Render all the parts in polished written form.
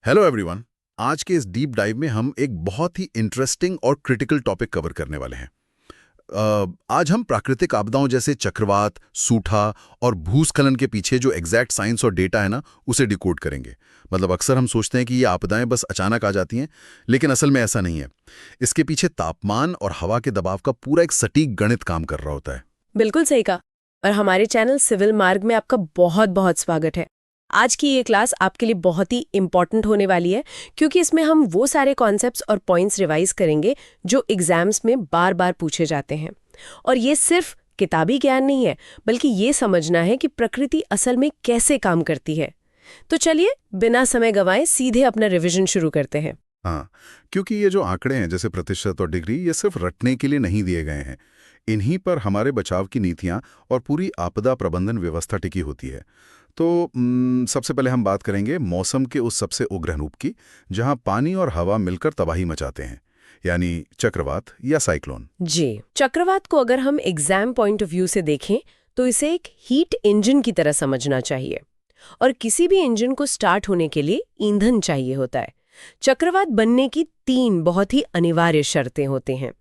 Hello everyone. आज के इस डीप डाइव में हम एक बहुत ही इंटरेस्टिंग और क्रिटिकल टॉपिक कवर करने वाले हैं। आज हम प्राकृतिक आपदाओं जैसे चक्रवात, सूखा और भूस्खलन के पीछे जो एग्जैक्ट साइंस और डेटा है ना, उसे डिकोड करेंगे। मतलब अक्सर हम सोचते हैं कि ये आपदाएं बस अचानक आ जाती हैं, लेकिन असल में ऐसा नहीं है। इसके पीछे तापमान और हवा के दबाव का पूरा एक सटीक गणित काम कर रहा होता है। बिल्कुल सही कहा। और हमारे चैनल सिविल मार्ग में आपका बहुत बहुत स्वागत है। आज की ये क्लास आपके लिए बहुत ही इम्पॉर्टेंट होने वाली है, क्योंकि इसमें हम वो सारे कॉन्सेप्ट्स और पॉइंट्स रिवाइज करेंगे जो एग्जाम्स में बार बार पूछे जाते हैं। और ये सिर्फ किताबी ज्ञान नहीं है, बल्कि ये समझना है कि प्रकृति असल में कैसे काम करती है। तो चलिए बिना समय गंवाए सीधे अपना रिवीजन शुरू करते हैं। हाँ, क्योंकि ये जो आंकड़े हैं जैसे प्रतिशत और डिग्री, ये सिर्फ रटने के लिए नहीं दिए गए हैं। इन्हीं पर हमारे बचाव की नीतियां और पूरी आपदा प्रबंधन व्यवस्था टिकी होती है। तो सबसे पहले हम बात करेंगे मौसम के उस सबसे उग्र रूप की, जहां पानी और हवा मिलकर तबाही मचाते हैं, यानी चक्रवात या साइक्लोन। जी, चक्रवात को अगर हम एग्जाम पॉइंट ऑफ व्यू से देखें तो इसे एक हीट इंजन की तरह समझना चाहिए। और किसी भी इंजन को स्टार्ट होने के लिए ईंधन चाहिए होता है। चक्रवात बनने की 3 बहुत ही अनिवार्य शर्तें होती हैं।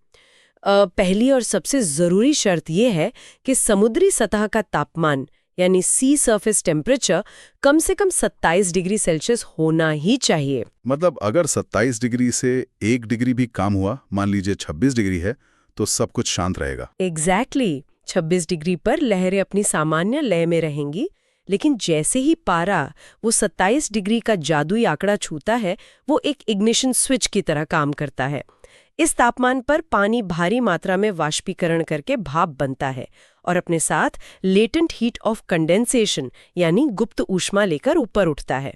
पहली और सबसे जरूरी शर्त यह है कि समुद्री सतह का तापमान यानी सी सरफेस टेम्परेचर कम से कम 27 डिग्री सेल्सियस होना ही चाहिए। मतलब अगर 27 डिग्री से 1 डिग्री भी कम हुआ, मान लीजिए 26 डिग्री है, तो सब कुछ शांत रहेगा। एग्जैक्टली 26 डिग्री पर लहरें अपनी सामान्य लय में रहेंगी, लेकिन जैसे ही पारा वो 27 डिग्री का जादुई आंकड़ा छूता है, वो एक इग्निशन स्विच की तरह काम करता है। इस तापमान पर पानी भारी मात्रा में वाष्पीकरण करके भाप बनता है और अपने साथ लेटेंट हीट ऑफ कंडेंसेशन यानी गुप्त ऊष्मा लेकर ऊपर उठता है।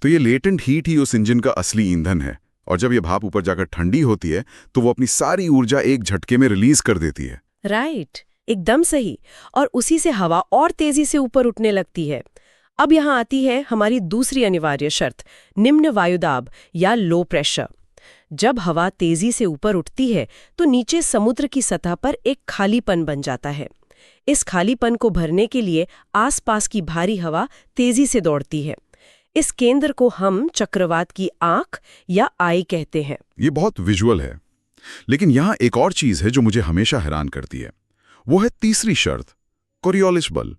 तो ये लेटेंट हीट ही उस इंजन का असली ईंधन है। और जब ये भाप ऊपर जाकर ठंडी होती है तो वो अपनी सारी ऊर्जा एक झटके में रिलीज कर देती है। राइट, एकदम सही। और उसी से हवा और तेजी से ऊपर उठने लगती है। अब यहाँ आती है हमारी दूसरी अनिवार्य शर्त, निम्न वायुदाब या लो प्रेशर। जब हवा तेजी से ऊपर उठती है तो नीचे समुद्र की सतह पर एक खालीपन बन जाता है। इस खालीपन को भरने के लिए आसपास की भारी हवा तेजी से दौड़ती है। इस केंद्र को हम चक्रवात की आंख या आई कहते हैं। ये बहुत विजुअल है, लेकिन यहाँ एक और चीज है जो मुझे हमेशा हैरान करती है। वो है तीसरी शर्त, कोरियोलिस बल।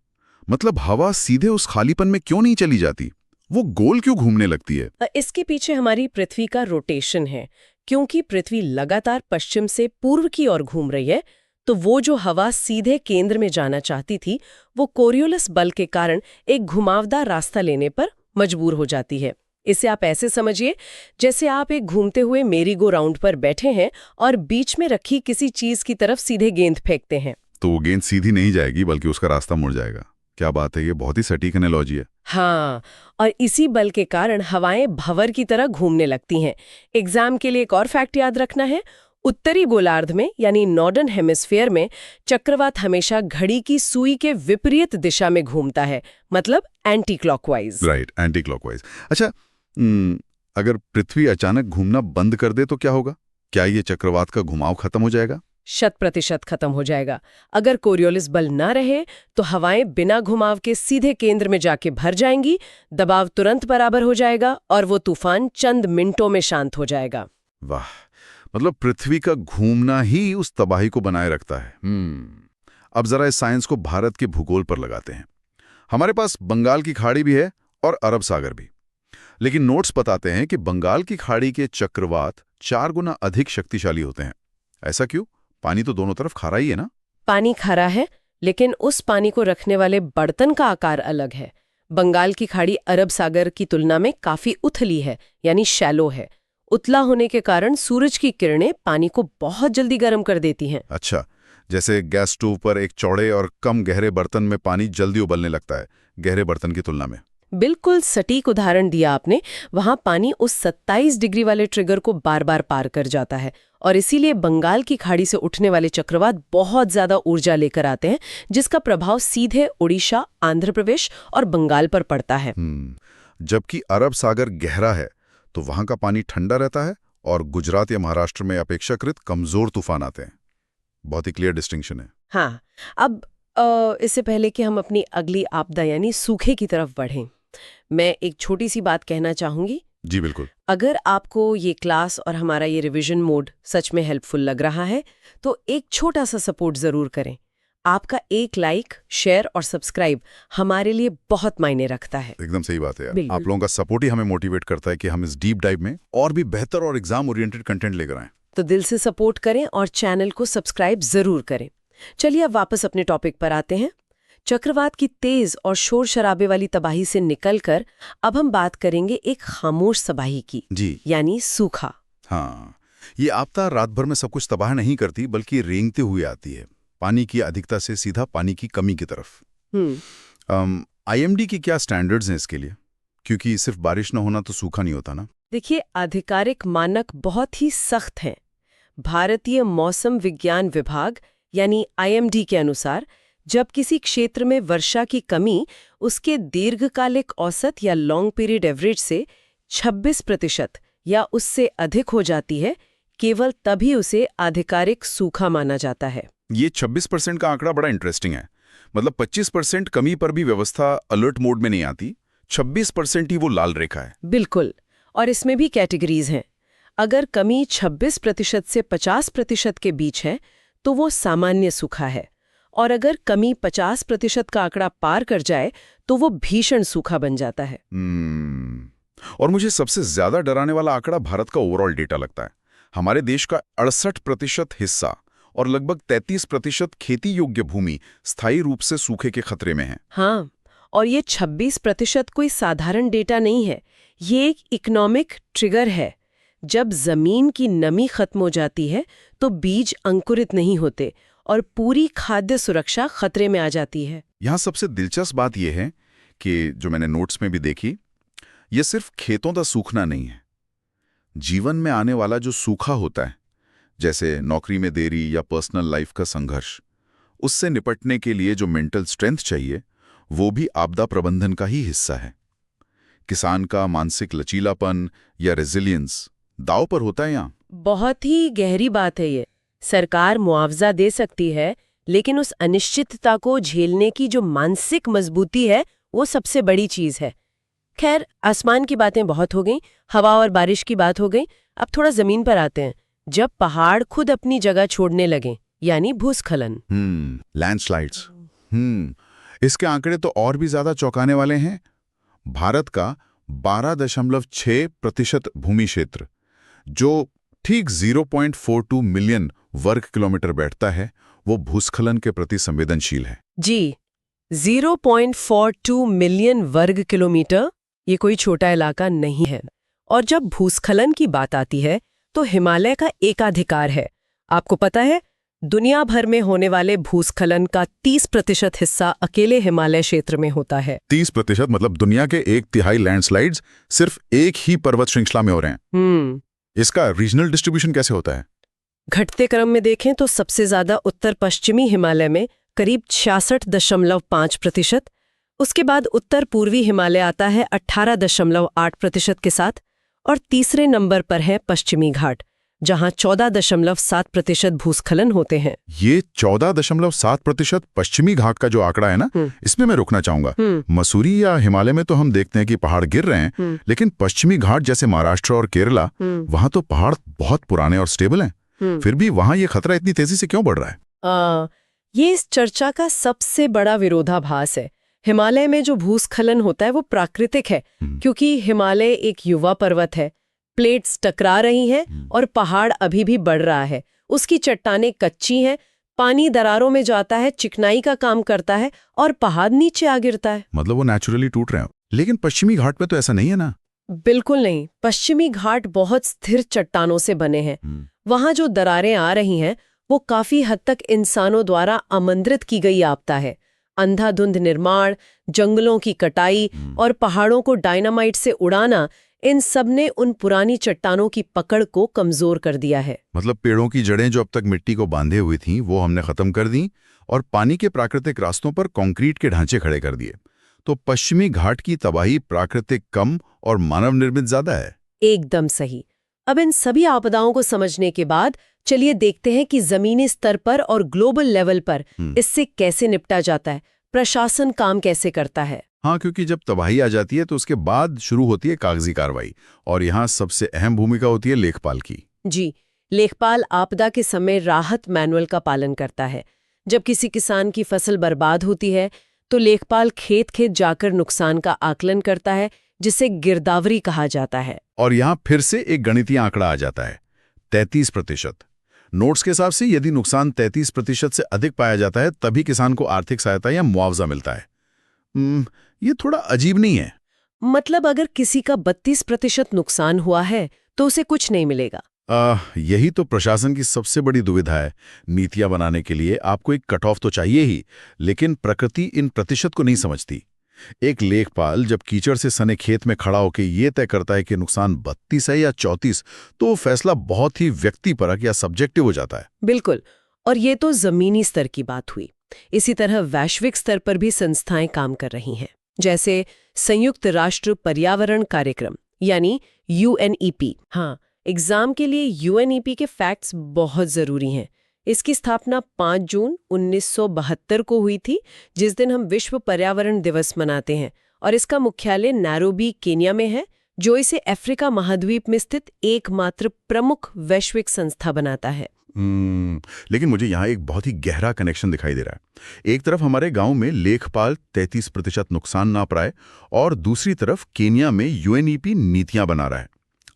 मतलब हवा सीधे उस खालीपन में क्यों नहीं चली जाती, वो गोल क्यों घूमने लगती है? इसके पीछे हमारी पृथ्वी का रोटेशन है। क्योंकि पृथ्वी लगातार पश्चिम से पूर्व की ओर घूम रही है, तो वो जो हवा सीधे केंद्र में जाना चाहती थी, वो कोरियोलिस बल के कारण एक घुमावदार रास्ता लेने पर मजबूर हो जाती है। इसे आप ऐसे समझिए जैसे आप एक घूमते हुए मेरी गो राउंड पर बैठे हैं और बीच में रखी किसी चीज की तरफ सीधे गेंद फेंकते हैं। तो वो गेंद सीधी नहीं जाएगी, बल्कि उसका रास्ता मुड़ जाएगा। क्या बात है, ये बहुत ही सटीक एनालॉजी है। हाँ, और इसी बल के कारण हवाएं भंवर की तरह घूमने लगती हैं। एग्जाम के लिए एक और फैक्ट याद रखना है, उत्तरी गोलार्ध में यानी नॉर्दर्न हेमिस्फीयर में चक्रवात हमेशा घड़ी की सुई के विपरीत दिशा में घूमता है, मतलब anti clockwise. Right, anti clockwise. अच्छा, अगर पृथ्वी अचानक घूमना बंद कर दे तो क्या होगा? क्या ये चक्रवात का घुमाव खत्म हो जाएगा? 100% खत्म हो जाएगा। अगर कोरियोलिस बल ना रहे तो हवाएं बिना घुमाव के सीधे केंद्र में जाके भर जाएंगी, दबाव तुरंत बराबर हो जाएगा और वो तूफान चंद मिनटों में शांत हो जाएगा। वाह, मतलब पृथ्वी का घूमना ही उस तबाही को बनाए रखता है। अब जरा इस साइंस को भारत के भूगोल पर लगाते हैं। हमारे पास बंगाल की खाड़ी भी है और अरब सागर भी, लेकिन नोट्स बताते हैं कि बंगाल की खाड़ी के चक्रवात 4 गुना अधिक शक्तिशाली होते हैं। ऐसा क्यों? पानी तो दोनों तरफ खारा ही है ना? पानी खारा है, लेकिन उस पानी को रखने वाले बर्तन का आकार अलग है। बंगाल की खाड़ी अरब सागर की तुलना में काफी उथली है, यानी शैलो है। उतला होने के कारण सूरज की किरणें पानी को बहुत जल्दी गर्म कर देती हैं। अच्छा, जैसे गैस स्टोव पर एक चौड़े और कम गहरे बर्तन में पानी जल्दी उबलने लगता है गहरे बर्तन की तुलना में। बिल्कुल सटीक उदाहरण दिया आपने। वहां पानी उस 27 डिग्री वाले ट्रिगर को बार बार पार कर जाता है और इसीलिए बंगाल की खाड़ी से उठने वाले चक्रवात बहुत ज्यादा ऊर्जा लेकर आते हैं, जिसका प्रभाव सीधे उड़ीसा, आंध्र प्रदेश और बंगाल पर पड़ता है। जबकि अरब सागर गहरा है तो वहां का पानी ठंडा रहता है और गुजरात या महाराष्ट्र में अपेक्षाकृत कमजोर तूफान आते हैं। बहुत ही क्लियर डिस्टिंक्शन है। हाँ, अब इससे पहले कि हम अपनी अगली आपदा यानी सूखे की तरफ बढ़ें, मैं एक छोटी सी बात कहना चाहूंगी। जी बिल्कुल। अगर आपको ये क्लास और हमारा ये रिवीजन मोड सच में हेल्पफुल लग रहा है तो एक छोटा सा सपोर्ट जरूर करें। आपका एक लाइक, शेयर और सब्सक्राइब हमारे लिए बहुत मायने रखता है। एकदम सही बात है यार। बिल्कुल। आप लोगों का सपोर्ट ही हमें मोटिवेट करता है कि हम इस डीप डाइव में और भी बेहतर और एग्जाम ओरिएंटेड कंटेंट लेकर आएं। तो दिल से सपोर्ट करें और चैनल को सब्सक्राइब जरूर करें। चलिए अब वापस अपने टॉपिक पर आते हैं। चक्रवात की तेज और शोर शराबे वाली तबाही से निकलकर अब हम बात करेंगे एक खामोश तबाही की, जी यानी सूखा। हाँ, ये आपदा रात भर में सब कुछ तबाह नहीं करती बल्कि रेंगते हुए आती है, पानी की अधिकता से सीधा पानी की कमी की तरफ। आईएमडी की क्या स्टैंडर्ड्स हैं इसके लिए? क्योंकि सिर्फ बारिश न होना तो सूखा नहीं होता ना। देखिए, आधिकारिक मानक बहुत ही सख्त हैं। भारतीय मौसम विज्ञान विभाग यानी आईएमडी के अनुसार जब किसी क्षेत्र में वर्षा की कमी उसके दीर्घकालिक औसत या लॉन्ग पीरियड एवरेज से 26% या उससे अधिक हो जाती है, केवल तभी उसे आधिकारिक सूखा माना जाता है। ये 26% का आंकड़ा बड़ा इंटरेस्टिंग है। मतलब 25% कमी पर भी व्यवस्था अलर्ट मोड में नहीं आती, 26% ही वो लाल रेखा है। बिल्कुल। और इसमें भी कैटेगरीज हैं। अगर कमी 26% से 50% के बीच है तो वो सामान्य सूखा है, और अगर कमी 50% का आंकड़ा पार कर जाए तो वो भीषण सूखा बन जाता है। और मुझे सबसे ज्यादा डराने वाला आंकड़ा भारत का ओवरऑल डेटा लगता है। हमारे देश का 68% हिस्सा और लगभग 33% खेती योग्य भूमि स्थायी रूप से सूखे के खतरे में है। हाँ, और ये 26% कोई साधारण डेटा नहीं है, ये एक इकोनॉमिक ट्रिगर है। जब जमीन की नमी खत्म हो जाती है तो बीज अंकुरित नहीं होते और पूरी खाद्य सुरक्षा खतरे में आ जाती है। यहाँ सबसे दिलचस्प बात यह है कि जो मैंने नोट्स में भी देखी, ये सिर्फ खेतों का सूखना नहीं है। जीवन में आने वाला जो सूखा होता है, जैसे नौकरी में देरी या पर्सनल लाइफ का संघर्ष, उससे निपटने के लिए जो मेंटल स्ट्रेंथ चाहिए, वो भी आपदा प्रबंधन का ही हिस्सा है। किसान का मानसिक लचीलापन या रेजिलियंस दांव पर होता है यहाँ। बहुत ही गहरी बात है ये। सरकार मुआवजा दे सकती है, लेकिन उस अनिश्चितता को झेलने की जो मानसिक मजबूती है, वो सबसे बड़ी चीज है। खैर, आसमान की बातें बहुत हो गई, हवा और बारिश की बात हो गई। अब थोड़ा जमीन पर आते हैं। जब पहाड़ खुद अपनी जगह छोड़ने लगे, यानी भूस्खलन। लैंडस्लाइड्स। इसके आंकड़े तो और भी ज्यादा चौंकाने वाले हैं। भारत का 12.6% भूमि क्षेत्र, जो ठीक 0.42 मिलियन वर्ग किलोमीटर बैठता है, वो भूस्खलन के प्रति संवेदनशील है। जी, 0.42 मिलियन वर्ग किलोमीटर, ये कोई छोटा इलाका नहीं है। और जब भूस्खलन की बात आती है तो हिमालय का एकाधिकार है। आपको पता है, दुनिया भर में होने वाले भूस्खलन का 30% हिस्सा अकेले हिमालय क्षेत्र में होता है। 30% मतलब दुनिया के 1/3 लैंडस्लाइड्स सिर्फ एक ही पर्वत श्रृंखला में हो रहे हैं। इसका रीजनल डिस्ट्रीब्यूशन कैसे होता है? घटते क्रम में देखें तो सबसे ज्यादा उत्तर पश्चिमी हिमालय में करीब 66.5%, उसके बाद उत्तर पूर्वी हिमालय आता है 18.8% के साथ, और तीसरे नंबर पर है पश्चिमी घाट, जहां 14.7% भूस्खलन होते हैं। ये 14.7% पश्चिमी घाट का जो आंकड़ा है ना, इसमें मैं रुकना चाहूंगा। मसूरी या हिमालय में तो हम देखते हैं कि पहाड़ गिर रहे हैं, लेकिन पश्चिमी घाट जैसे महाराष्ट्र और केरला, वहां तो पहाड़ बहुत पुराने और स्टेबल हैं। फिर भी वहां ये खतरा इतनी तेजी से क्यों बढ़ रहा है? ये इस चर्चा का सबसे बड़ा विरोधाभास है। हिमालय में जो भूस्खलन होता है वो प्राकृतिक है, क्योंकि हिमालय एक युवा पर्वत है, प्लेट्स टकरा रही हैं और पहाड़ अभी भी बढ़ रहा है। उसकी चट्टानें कच्ची हैं, पानी दरारों में जाता है, चिकनाई का काम करता है और पहाड़ नीचे आ गिरता है। मतलब वो नेचुरली टूट रहे हैं। लेकिन पश्चिमी घाट पे तो ऐसा नहीं है ना? बिल्कुल नहीं। पश्चिमी घाट बहुत स्थिर चट्टानों से बने हैं। वहां जो दरारें आ रही हैं वो काफी हद तक इंसानों द्वारा आमंत्रित की गई आपदा है। अंधाधुंध निर्माण, जंगलों की कटाई और पहाड़ों को डायनामाइट से उड़ाना, इन सब ने उन पुरानी चट्टानों की पकड़ को कमजोर कर दिया है। मतलब पेड़ों की जड़ें जो अब तक मिट्टी को बांधे हुई थीं, वो हमने खत्म कर दी और पानी के प्राकृतिक रास्तों पर कंक्रीट के ढांचे खड़े कर दिए। तो पश्चिमी घाट की तबाही प्राकृतिक कम और मानव निर्मित ज्यादा है। एकदम सही। अब इन सभी आपदाओं को समझने के बाद चलिए देखते हैं कि जमीनी स्तर पर और ग्लोबल लेवल पर इससे कैसे निपटा जाता है। प्रशासन काम कैसे करता है। हाँ, क्योंकि जब तबाही आ जाती है तो उसके बाद शुरू होती है कागजी कार्रवाई, और यहाँ सबसे अहम भूमिका होती है लेखपाल की। जी, लेखपाल आपदा के समय राहत मैनुअल का पालन करता है। जब किसी किसान की फसल बर्बाद होती है तो लेखपाल खेत खेत जाकर नुकसान का आकलन करता है, जिसे गिरदावरी कहा जाता है। और यहाँ फिर से एक गणितीय आंकड़ा आ जाता है, 33%। नोट्स के हिसाब से यदि नुकसान 33% से अधिक पाया जाता है तभी किसान को आर्थिक सहायता या मुआवजा मिलता है। ये थोड़ा अजीब नहीं है? मतलब अगर किसी का 32% नुकसान हुआ है तो उसे कुछ नहीं मिलेगा। यही तो प्रशासन की सबसे बड़ी दुविधा है। नीतियां बनाने के लिए आपको एक कट ऑफ तो चाहिए ही, लेकिन प्रकृति इन प्रतिशत को नहीं समझती। एक लेखपाल जब कीचड़ से सने खेत में खड़ा होकर ये तय करता है कि नुकसान 32 है या 34, तो वो फैसला बहुत ही व्यक्तिपरक या सब्जेक्टिव हो जाता है। बिल्कुल, और ये तो जमीनी स्तर की बात हुई। इसी तरह वैश्विक स्तर पर भी संस्थाएं काम कर रही हैं, जैसे संयुक्त राष्ट्र पर्यावरण कार्यक्रम यानी UNEP। हाँ, एग्जाम के लिए UNEP के फैक्ट्स बहुत जरूरी हैं। इसकी स्थापना 5 जून 1972 को हुई थी, जिस दिन हम विश्व पर्यावरण दिवस मनाते हैं, और इसका मुख्यालय नैरोबी, केन्या में है, जो इसे अफ्रीका महाद्वीप में स्थित एकमात्र प्रमुख वैश्विक संस्था बनाता है। लेकिन मुझे यहाँ एक बहुत ही गहरा कनेक्शन दिखाई दे रहा है। एक तरफ हमारे गांव में लेखपाल 33% नुकसान नाप रहा है, और दूसरी तरफ केन्या में UNEP नीतियां बना रहा है।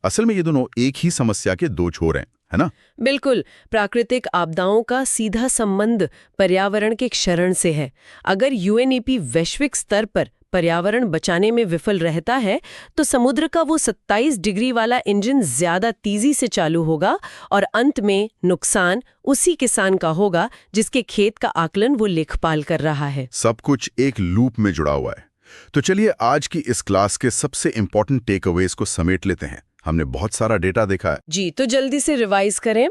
असल में ये दोनों एक ही समस्या के दो छोर हैं, है ना? बिल्कुल, प्राकृतिक आपदाओं का सीधा संबंध पर्यावरण के क्षरण से है। अगर UNEP वैश्विक स्तर पर पर्यावरण बचाने में विफल रहता है तो समुद्र का वो 27 डिग्री वाला इंजन ज्यादा तेजी से चालू होगा, और अंत में नुकसान उसी किसान का होगा जिसके खेत का आकलन वो लेखपाल कर रहा है। सब कुछ एक लूप में जुड़ा हुआ है। तो चलिए आज की इस क्लास के सबसे इंपॉर्टेंट टेक अवेज को समेट लेते हैं। हमने बहुत सारा डेटा देखा है। जी, तो जल्दी से रिवाइज करें।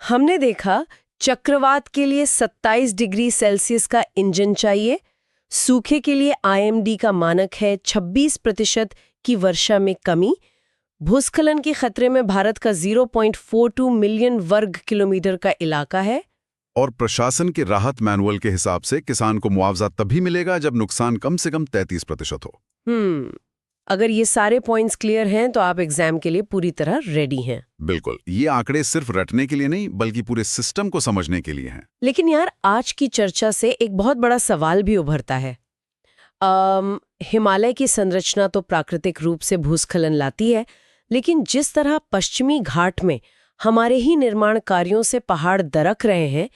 हमने देखा चक्रवात के लिए 27 डिग्री सेल्सियस का इंजन चाहिए, सूखे के लिए IMD का मानक है 26% की वर्षा में कमी, भूस्खलन के खतरे में भारत का 0.42 मिलियन वर्ग किलोमीटर का इलाका है, और प्रशासन के राहत मैनुअल के हिसाब से किसान को मुआवजा तभी मिलेगा जब नुकसान कम से कम 33% हो। अगर ये सारे पॉइंट्स क्लियर हैं तो आप एग्जाम के लिए पूरी तरह रेडी हैं। बिल्कुल, ये आंकड़े सिर्फ रटने के लिए नहीं बल्कि पूरे सिस्टम को समझने के लिए हैं। लेकिन यार, आज की चर्चा से एक बहुत बड़ा सवाल भी उभरता है। हिमालय की संरचना तो प्राकृतिक रूप से भूस्खलन लाती है, लेकिन जिस तरह पश्चिमी घाट में हमारे ही निर्माण कार्यों से पहाड़ दरक रहे हैं,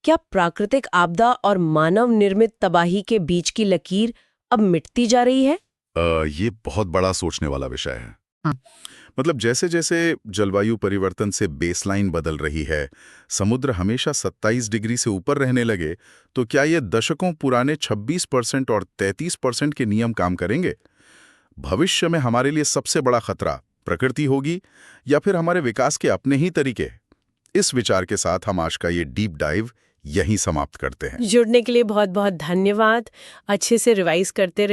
क्या प्राकृतिक आपदा और मानव निर्मित तबाही के बीच की लकीर अब मिटती जा रही है? ये बहुत बड़ा सोचने वाला विषय है। मतलब जैसे जैसे जलवायु परिवर्तन से बेसलाइन बदल रही है, समुद्र हमेशा 27 डिग्री से ऊपर रहने लगे, तो क्या ये दशकों पुराने 26% और 33% के नियम काम करेंगे? भविष्य में हमारे लिए सबसे बड़ा खतरा प्रकृति होगी या फिर हमारे विकास के अपने ही तरीके? इस विचार के साथ हम आज का ये डीप डाइव यहीं समाप्त करते हैं। जुड़ने के लिए बहुत बहुत धन्यवाद। अच्छे से रिवाइज करते